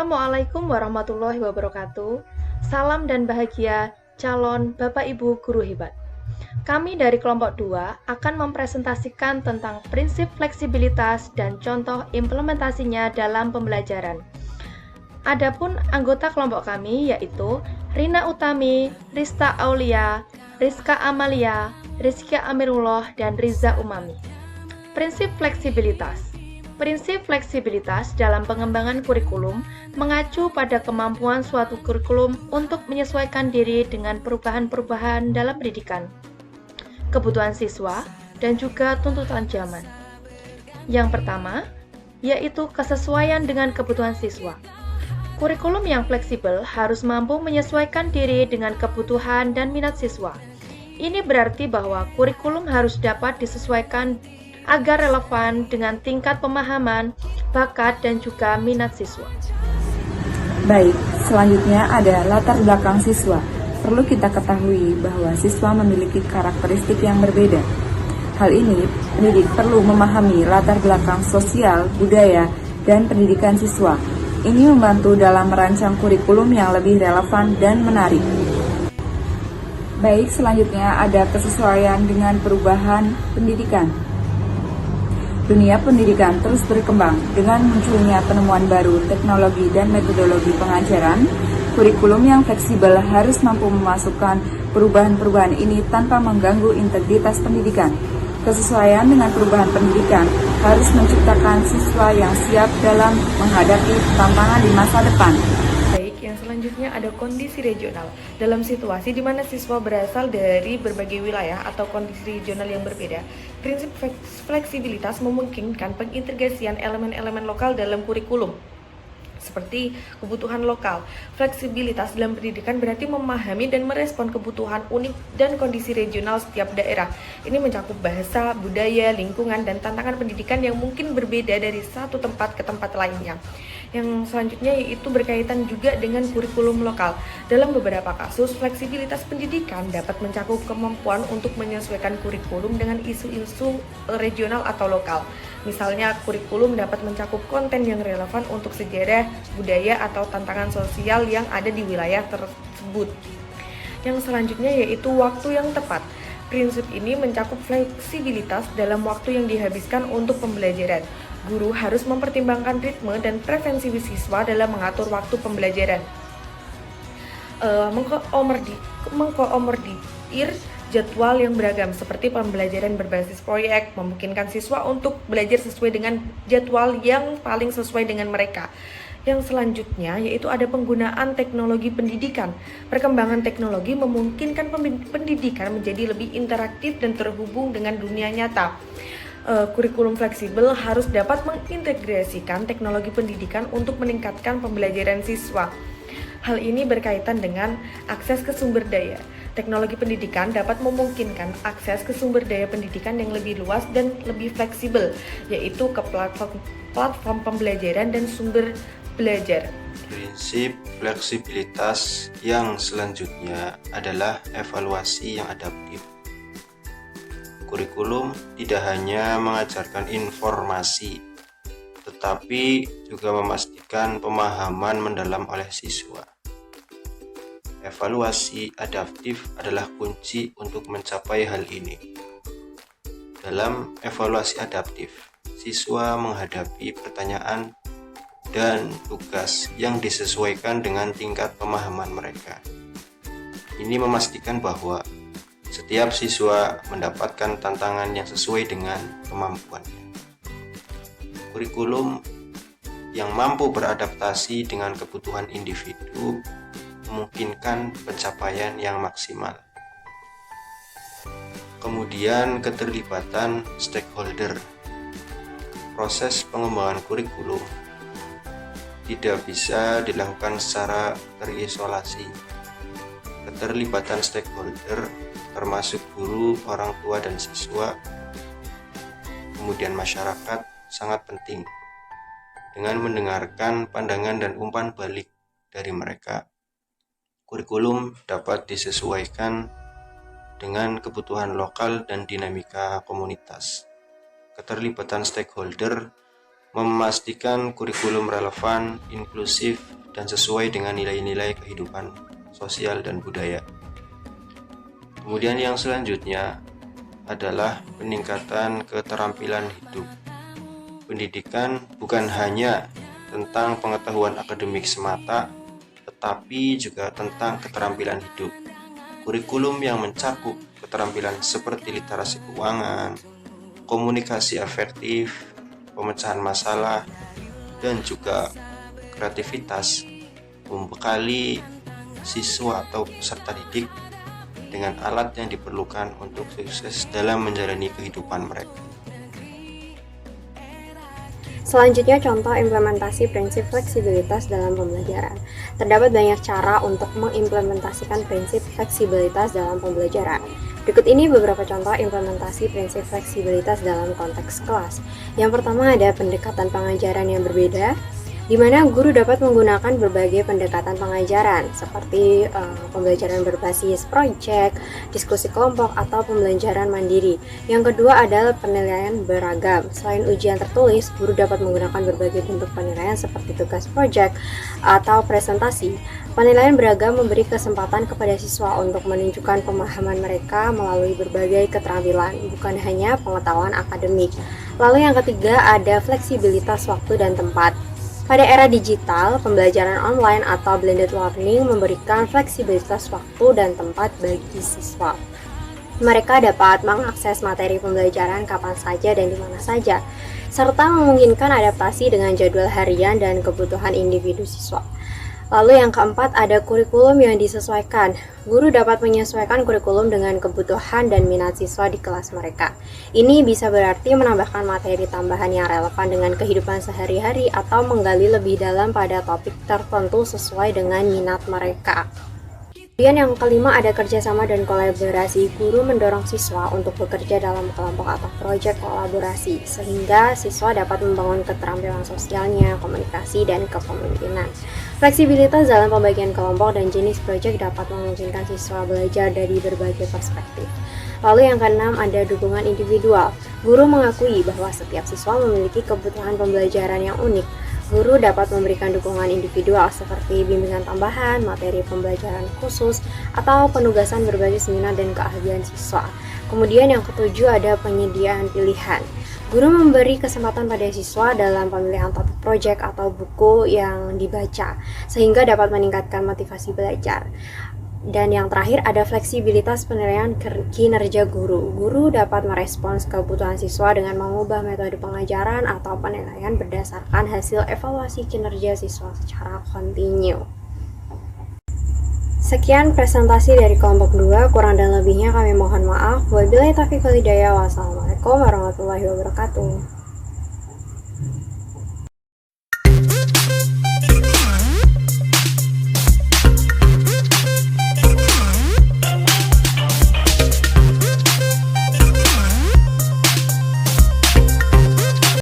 Assalamualaikum warahmatullahi wabarakatuh. Salam dan bahagia calon Bapak Ibu guru hebat. Kami dari kelompok 2 akan mempresentasikan tentang prinsip fleksibilitas dan contoh implementasinya dalam pembelajaran. Adapun anggota kelompok kami yaitu Rina Utami, Rista Aulia, Rizka Amalia, Rizky Amirullah, dan Riza Umami. Prinsip fleksibilitas. Prinsip fleksibilitas dalam pengembangan kurikulum mengacu pada kemampuan suatu kurikulum untuk menyesuaikan diri dengan perubahan-perubahan dalam pendidikan, kebutuhan siswa, dan juga tuntutan zaman. Yang pertama, yaitu kesesuaian dengan kebutuhan siswa. Kurikulum yang fleksibel harus mampu menyesuaikan diri dengan kebutuhan dan minat siswa. Ini berarti bahwa kurikulum harus dapat disesuaikan agar relevan dengan tingkat pemahaman, bakat, dan juga minat siswa. Baik, selanjutnya ada latar belakang siswa. Perlu kita ketahui bahwa siswa memiliki karakteristik yang berbeda. Hal ini, pendidik perlu memahami latar belakang sosial, budaya, dan pendidikan siswa. Ini membantu dalam merancang kurikulum yang lebih relevan dan menarik. Baik, selanjutnya ada kesesuaian dengan perubahan pendidikan. Dunia pendidikan terus berkembang dengan munculnya penemuan baru, teknologi, dan metodologi pengajaran. Kurikulum yang fleksibel harus mampu memasukkan perubahan-perubahan ini tanpa mengganggu integritas pendidikan. Kesesuaian dengan perubahan pendidikan harus menciptakan siswa yang siap dalam menghadapi tantangan di masa depan. Yang selanjutnya ada kondisi regional. Dalam situasi di mana siswa berasal dari berbagai wilayah atau kondisi regional yang berbeda, prinsip fleksibilitas memungkinkan pengintegrasian elemen-elemen lokal dalam kurikulum, seperti kebutuhan lokal. Fleksibilitas dalam pendidikan berarti memahami dan merespon kebutuhan unik dan kondisi regional setiap daerah. Ini mencakup bahasa, budaya, lingkungan, dan tantangan pendidikan yang mungkin berbeda dari satu tempat ke tempat lainnya. Yang selanjutnya yaitu berkaitan juga dengan kurikulum lokal. Dalam beberapa kasus, fleksibilitas pendidikan dapat mencakup kemampuan untuk menyesuaikan kurikulum dengan isu-isu regional atau lokal. Misalnya, kurikulum dapat mencakup konten yang relevan untuk sejarah, budaya, atau tantangan sosial yang ada di wilayah tersebut. Yang selanjutnya yaitu waktu yang tepat. Prinsip ini mencakup fleksibilitas dalam waktu yang dihabiskan untuk pembelajaran. Guru harus mempertimbangkan ritme dan preferensi siswa dalam mengatur waktu pembelajaran. Mengkomodir jadwal yang beragam seperti pembelajaran berbasis proyek, memungkinkan siswa untuk belajar sesuai dengan jadwal yang paling sesuai dengan mereka. Yang selanjutnya yaitu ada penggunaan teknologi pendidikan. Perkembangan teknologi memungkinkan pendidikan menjadi lebih interaktif dan terhubung dengan dunia nyata. Kurikulum fleksibel harus dapat mengintegrasikan teknologi pendidikan untuk meningkatkan pembelajaran siswa. Hal ini berkaitan dengan akses ke sumber daya. Teknologi pendidikan dapat memungkinkan akses ke sumber daya pendidikan yang lebih luas dan lebih fleksibel, yaitu ke platform pembelajaran dan sumber belajar. Prinsip fleksibilitas yang selanjutnya adalah evaluasi yang adaptif. Kurikulum tidak hanya mengajarkan informasi, tetapi juga memastikan pemahaman mendalam oleh siswa. Evaluasi adaptif adalah kunci untuk mencapai hal ini. Dalam evaluasi adaptif, siswa menghadapi pertanyaan dan tugas yang disesuaikan dengan tingkat pemahaman mereka. Ini memastikan bahwa setiap siswa mendapatkan tantangan yang sesuai dengan kemampuannya. Kurikulum yang mampu beradaptasi dengan kebutuhan individu memungkinkan pencapaian yang maksimal. Kemudian keterlibatan stakeholder. Proses pengembangan kurikulum tidak bisa dilakukan secara terisolasi. Keterlibatan stakeholder termasuk guru, orang tua, dan siswa, kemudian masyarakat sangat penting. Dengan mendengarkan pandangan dan umpan balik dari mereka, kurikulum dapat disesuaikan dengan kebutuhan lokal dan dinamika komunitas. Keterlibatan stakeholder memastikan kurikulum relevan, inklusif, dan sesuai dengan nilai-nilai kehidupan sosial dan budaya. Kemudian yang selanjutnya adalah peningkatan keterampilan hidup. Pendidikan bukan hanya tentang pengetahuan akademik semata, tetapi juga tentang keterampilan hidup. Kurikulum yang mencakup keterampilan seperti literasi keuangan, komunikasi efektif, pemecahan masalah, dan juga kreativitas membekali siswa atau peserta didik dengan alat yang diperlukan untuk sukses dalam menjalani kehidupan mereka. Selanjutnya, contoh implementasi prinsip fleksibilitas dalam pembelajaran. Terdapat banyak cara untuk mengimplementasikan prinsip fleksibilitas dalam pembelajaran. Berikut ini beberapa contoh implementasi prinsip fleksibilitas dalam konteks kelas. Yang pertama ada pendekatan pengajaran yang berbeda, di mana guru dapat menggunakan berbagai pendekatan pengajaran seperti pembelajaran berbasis proyek, diskusi kelompok, atau pembelajaran mandiri. Yang kedua adalah penilaian beragam. Selain ujian tertulis, guru dapat menggunakan berbagai bentuk penilaian seperti tugas proyek atau presentasi. Penilaian beragam memberi kesempatan kepada siswa untuk menunjukkan pemahaman mereka melalui berbagai keterampilan, bukan hanya pengetahuan akademik. Lalu yang ketiga ada fleksibilitas waktu dan tempat. Pada era digital, pembelajaran online atau blended learning memberikan fleksibilitas waktu dan tempat bagi siswa. Mereka dapat mengakses materi pembelajaran kapan saja dan di mana saja, serta memungkinkan adaptasi dengan jadwal harian dan kebutuhan individu siswa. Lalu yang keempat ada kurikulum yang disesuaikan. Guru dapat menyesuaikan kurikulum dengan kebutuhan dan minat siswa di kelas mereka. Ini bisa berarti menambahkan materi tambahan yang relevan dengan kehidupan sehari-hari atau menggali lebih dalam pada topik tertentu sesuai dengan minat mereka. Kemudian yang kelima ada kerjasama dan kolaborasi. Guru mendorong siswa untuk bekerja dalam kelompok atau proyek kolaborasi, sehingga siswa dapat membangun keterampilan sosialnya, komunikasi, dan kepemimpinan. Fleksibilitas dalam pembagian kelompok dan jenis proyek dapat memungkinkan siswa belajar dari berbagai perspektif. Lalu yang keenam ada dukungan individual. Guru mengakui bahwa setiap siswa memiliki kebutuhan pembelajaran yang unik. Guru dapat memberikan dukungan individual seperti bimbingan tambahan, materi pembelajaran khusus, atau penugasan berbasis minat dan keahlian siswa. Kemudian yang ketujuh ada penyediaan pilihan. Guru memberi kesempatan pada siswa dalam pemilihan topik proyek atau buku yang dibaca, sehingga dapat meningkatkan motivasi belajar. Dan yang terakhir ada fleksibilitas penilaian kinerja guru. Guru dapat merespons kebutuhan siswa dengan mengubah metode pengajaran atau penilaian berdasarkan hasil evaluasi kinerja siswa secara kontinu. Sekian presentasi dari kelompok 2, kurang dan lebihnya kami mohon maaf. Wabillahi taufiq wal hidayah. Wassalamualaikum warahmatullahi wabarakatuh.